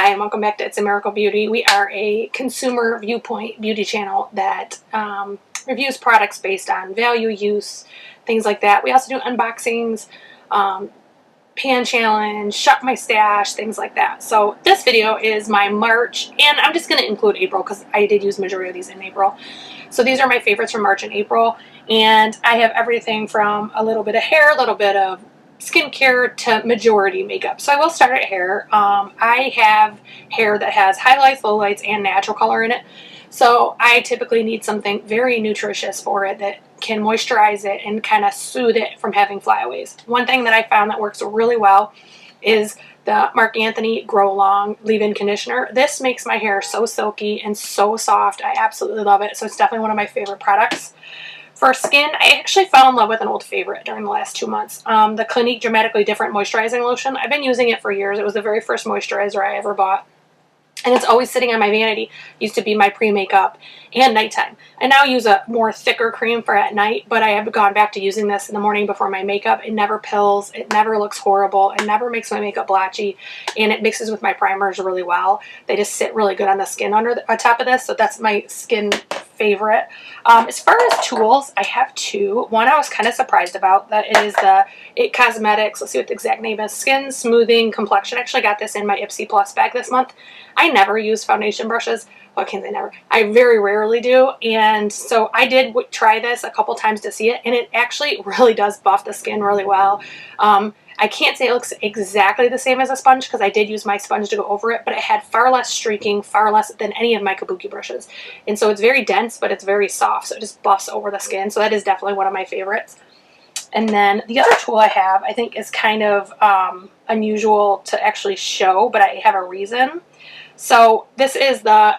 Hi, and welcome back to It's a Miracle Beauty. We are a consumer viewpoint beauty channel that reviews products based on value, use, things like that. We also do unboxings, pan challenge, shop my stash, things like that. So this video is my March, and I'm just going to include April because I did use the majority of these in April. So these are my favorites from March and April, and I have everything from a little bit of hair, a little bit of skincare to majority makeup. So I will start at hair. I have hair that has highlights, lowlights, and natural color in it. So I typically need something very nutritious for it that can moisturize it and kind of soothe it from having flyaways. One thing that I found that works really well is the Marc Grow Long leave-in conditioner. This makes my hair so silky and so soft. I absolutely love it. So it's definitely one of my favorite products. For skin, I actually fell in love with an old favorite during the last 2 months. The Clinique Dramatically Different Moisturizing Lotion. I've been using it for years. It was the very first moisturizer I ever bought. And it's always sitting on my vanity. It used to be my pre-makeup and nighttime. I now use a more thicker cream for at night, but I have gone back to using this in the morning before my makeup. It never pills. It never looks horrible. It never makes my makeup blotchy. And it mixes with my primers really well. They just sit really good on the skin on top of this. So that's my skin favorite. As far as tools, I have two. One I was kind of surprised about. That is the It Cosmetics, let's see what the exact name is, Skin Smoothing Complexion. I actually got this in my Ipsy Plus bag this month. I never use foundation brushes. Well, I can't say never. I very rarely do. And so I did try this a couple times to see it, and it actually really does buff the skin really well. I can't say it looks exactly the same as a sponge because I did use my sponge to go over it, but it had far less streaking, far less than any of my kabuki brushes. And so it's very dense, but it's very soft, so it just buffs over the skin. So that is definitely one of my favorites. And then the other tool I have, I think, is kind of unusual to actually show, but I have a reason. So this is the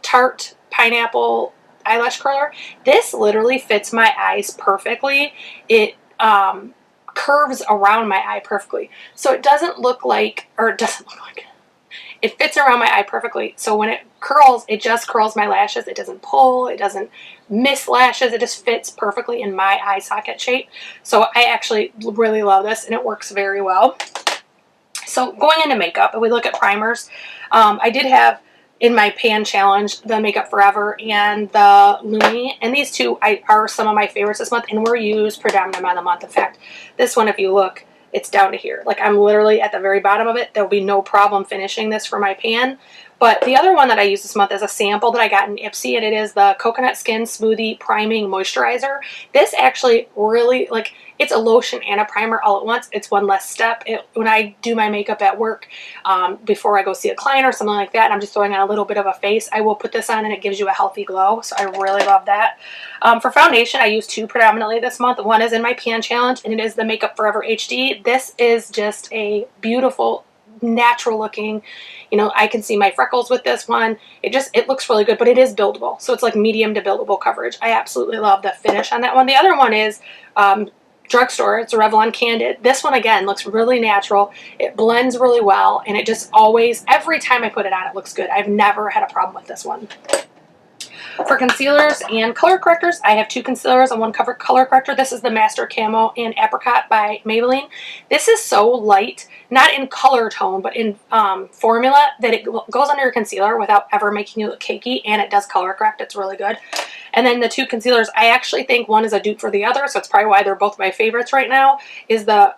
Tarte Pineapple Eyelash Curler. This literally fits my eyes perfectly. It curves around my eye perfectly. So it doesn't look like, or it doesn't look like, it fits around my eye perfectly. So when it curls, it just curls my lashes. It doesn't pull. It doesn't miss lashes. It just fits perfectly in my eye socket shape. So I actually really love this, and it works very well. So going into makeup, if we look at primers, I did have in my pan challenge the Makeup Forever and the Lumi, and these two are some of my favorites this month, and were used predominantly by the month. In fact, this one, if you look, it's down to here. Like, I'm literally at the very bottom of it. There'll be no problem finishing this for my pan. But the other one that I used this month is a sample that I got in Ipsy, and it is the Coconut Skin Smoothie Priming Moisturizer. This actually really, like, it's a lotion and a primer all at once. It's one less step. When I do my makeup at work, before I go see a client or something like that, and I'm just throwing on a little bit of a face, I will put this on, and it gives you a healthy glow. So I really love that. For foundation, I use two predominantly this month. One is in my pan challenge, and it is the Makeup Forever HD. This is just a beautiful, natural looking, you know, I can see my freckles with this one. It looks really good, but it is buildable. So it's like medium to buildable coverage. I absolutely love the finish on that one. The other one is drugstore. It's a Revlon Candid. This one, again, looks really natural. It blends really well, and it just always, every time I put it on, it looks good. I've never had a problem with this one. For concealers and color correctors, I have two concealers and one color corrector. This is the Master Camo Apricot by Maybelline. This is so light, not in color tone, but in formula, that it goes under your concealer without ever making you look cakey, and it does color correct. It's really good. And then the two concealers, I actually think one is a dupe for the other, so it's probably why they're both my favorites right now, is the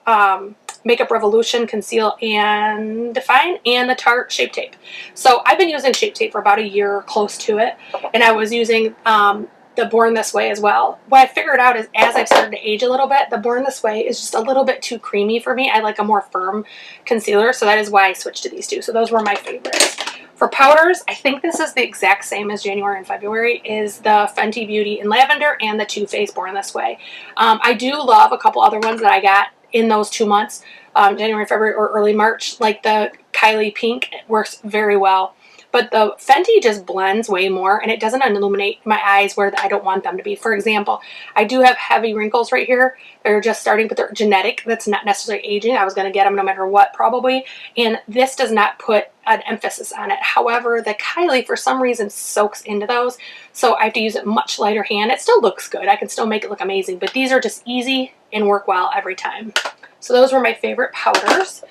Makeup Revolution Conceal and Define and the Tarte Shape Tape. So I've been using Shape Tape for about a year, close to it, and I was using the Born This Way as well. What I figured out is, as I've started to age a little bit, the Born This Way is just a little bit too creamy for me. I like a more firm concealer, so that is why I switched to these two. So those were my favorites. For powders, I think this is the exact same as January and February, is the Fenty Beauty in Lavender and the Too Faced Born This Way. I do love a couple other ones that I got in those 2 months, January, February, or early March, like the Kylie Pink. It works very well. But the Fenty just blends way more, and it doesn't illuminate my eyes where I don't want them to be. For example, I do have heavy wrinkles right here. They're just starting, but they're genetic. That's not necessarily aging. I was going to get them no matter what, probably. And this does not put an emphasis on it. However, the Kylie, for some reason, soaks into those. So I have to use it much lighter hand. It still looks good. I can still make it look amazing. But these are just easy and work well every time. So those were my favorite powders.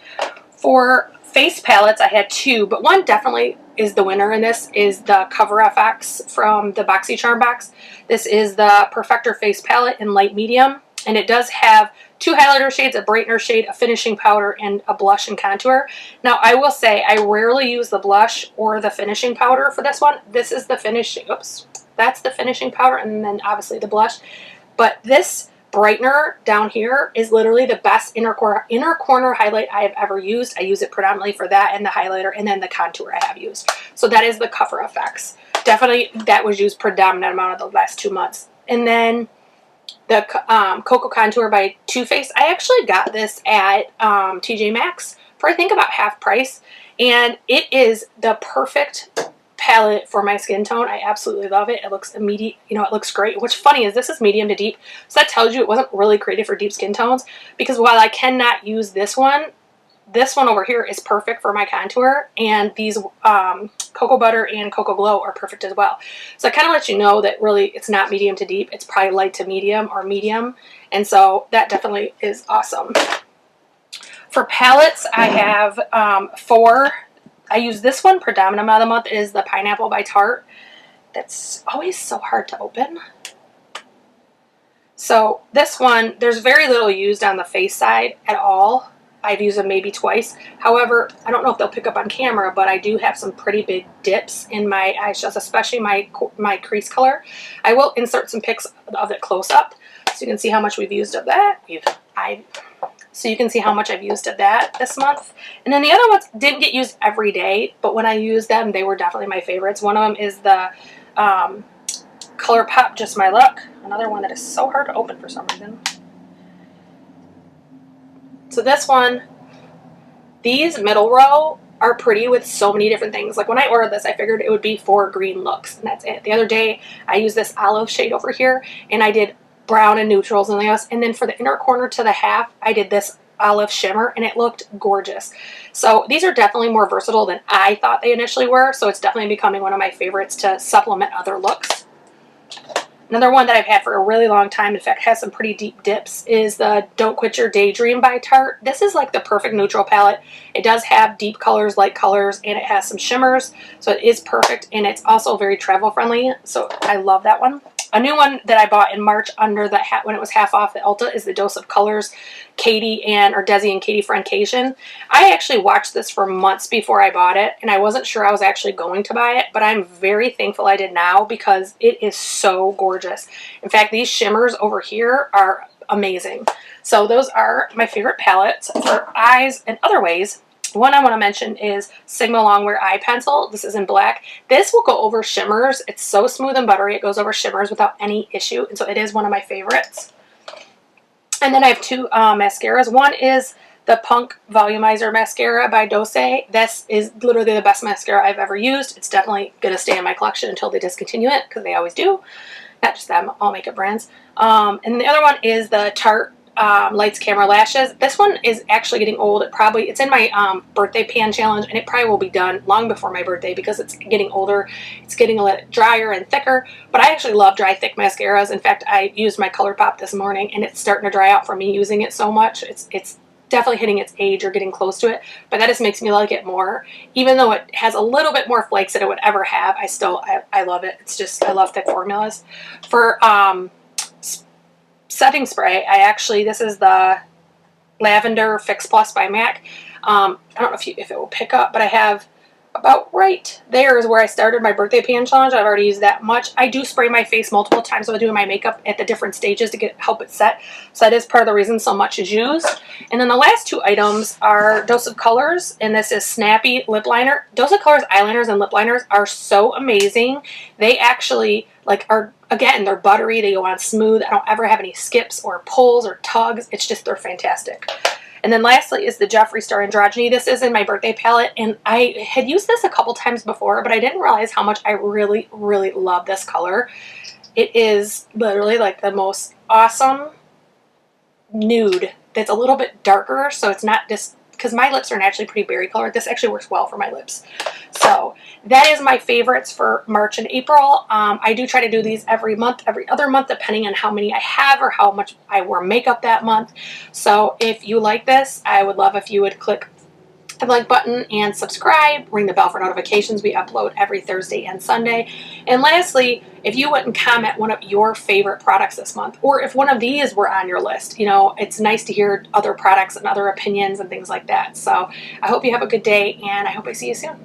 For face palettes, I had two, but one definitely is the winner in this, is the Cover FX from the BoxyCharm box. This is the Perfector face palette in light medium, and it does have two highlighter shades, a brightener shade, a finishing powder, and a blush and contour. Now, I will say I rarely use the blush or the finishing powder for this one. This is the finishing, oops, that's the finishing powder, and then obviously the blush. But this brightener down here is literally the best inner corner highlight I have ever used. I use it predominantly for that and the highlighter, and then the contour I have used. So that is the Cover FX. Definitely that was used predominant amount of the last 2 months. And then the Cocoa Contour by Too Faced. I actually got this at TJ Maxx for I think about half price, and it is the perfect palette for my skin tone. I absolutely love it. It looks immediate, you know, it looks great. What's funny is this is medium to deep, so that tells you it wasn't really created for deep skin tones, because while I cannot use this one over here is perfect for my contour, and these Cocoa Butter and Cocoa Glow are perfect as well. So I kind of let you know that really it's not medium to deep, it's probably light to medium or medium, and so that definitely is awesome. For palettes, I have 4. I use this one predominant amount of the month. It is the Pineapple by Tarte. That's always so hard to open. So this one, there's very little used on the face side at all. I've used them maybe twice. However, I don't know if they'll pick up on camera, but I do have some pretty big dips in my eyeshadows, especially my crease color. I will insert some pics of it close up so you can see how much we've used of that. So you can see how much I've used of that this month. And then the other ones didn't get used every day, but when I used them, they were definitely my favorites. One of them is the ColourPop Just My Look. Another one that is so hard to open for some reason. So this one, these middle row are pretty with so many different things. Like when I ordered this, I figured it would be 4 green looks, and that's it. The other day, I used this olive shade over here, and I did brown and neutrals and else. And then for the inner corner to the half, I did this olive shimmer, and it looked gorgeous. So these are definitely more versatile than I thought they initially were. So it's definitely becoming one of my favorites to supplement other looks. Another one that I've had for a really long time, in fact has some pretty deep dips, is the Don't Quit Your Daydream by Tarte. This is like the perfect neutral palette. It does have deep colors, light colors, and it has some shimmers. So it is perfect, and it's also very travel friendly. So I love that one. A new one that I bought in March under the when it was half off at Ulta is the Dose of Colors Desi and Katie Francation. I actually watched this for months before I bought it, and I wasn't sure I was actually going to buy it, but I'm very thankful I did now because it is so gorgeous. In fact, these shimmers over here are amazing. So those are my favorite palettes for eyes and other ways. One I want to mention is Sigma Longwear Eye Pencil. This is in black. This will go over shimmers. It's so smooth and buttery. It goes over shimmers without any issue. And so it is one of my favorites. And then I have 2 mascaras. One is the Punk Volumizer Mascara by Dose. This is literally the best mascara I've ever used. It's definitely going to stay in my collection until they discontinue it, because they always do. Not just them, all makeup brands. And the other one is the Tarte Lights Camera Lashes. This one is actually getting old. It's in my birthday pan challenge, and it probably will be done long before my birthday because it's getting older. It's getting a little drier and thicker, but I actually love dry, thick mascaras. In fact, I used my ColourPop this morning, and it's starting to dry out from me using it so much. It's definitely hitting its age or getting close to it, but that just makes me like it more. Even though it has a little bit more flakes than it would ever have, I love it. It's just, I love thick formulas. For setting spray, this is the Lavendar Fix Plus by MAC. I don't know if it will pick up, but I have about right there is where I started my birthday pan challenge. I've already used that much. I do spray my face multiple times while doing my makeup at the different stages to help it set. So that is part of the reason so much is used. And then the last 2 items are Dose of Colors, and this is Snappy Lip Liner. Dose of Colors eyeliners and lip liners are so amazing. They actually again, they're buttery. They go on smooth. I don't ever have any skips or pulls or tugs. It's just, they're fantastic. And then lastly is the Jeffree Star Androgyny. This is in my birthday palette, and I had used this a couple times before, but I didn't realize how much I really, really love this color. It is literally like the most awesome nude that's a little bit darker, so it's not just, because my lips are naturally pretty berry colored. This actually works well for my lips. So that is my favorites for March and April. I do try to do these every month, every other month, depending on how many I have or how much I wear makeup that month. So if you like this, I would love if you would click the like button and subscribe. Ring the bell for notifications. We upload every Thursday and Sunday. And lastly, if you wouldn't comment one of your favorite products this month, or if one of these were on your list, you know, it's nice to hear other products and other opinions and things like that. So I hope you have a good day, and I hope I see you soon.